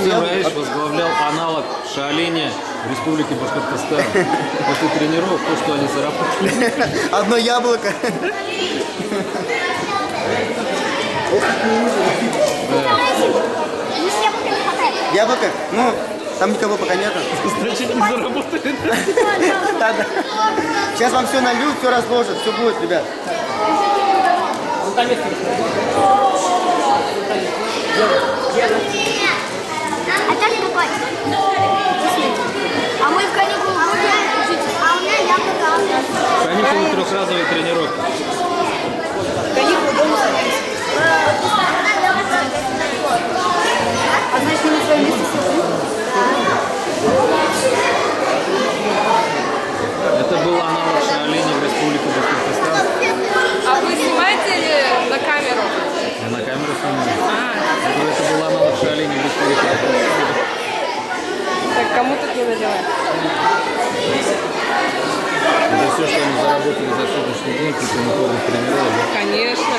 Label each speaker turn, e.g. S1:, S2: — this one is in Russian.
S1: Рустем Раисович возглавлял аналог Шаолиня в Республике Башкортостан. После тренировок то, что они заработали.
S2: Одно яблоко. Яблоко? Ну, там никого пока нету.
S1: Значит, не заработали.
S2: Да. Сейчас вам все нальют, все разложат, все будет, ребят.
S3: А так какой? А мы в каникулы будем жить, а у меня яблоко.
S1: Каникулы трехразовые тренировки.
S4: Каникулы дома занимаемся. А значит, мы на своем месте сидим?
S1: Это был аналог Шаолиня в Республике Башкортостан.
S5: А вы снимаете или на камеру?
S1: Я на камеру снимаю. Это был аналог Шаолиня в Республике Башкортостан.
S5: Так, кому тут не наливать?
S1: Это все, что мы заработали за сегодняшний день, после тренировок.
S5: Конечно.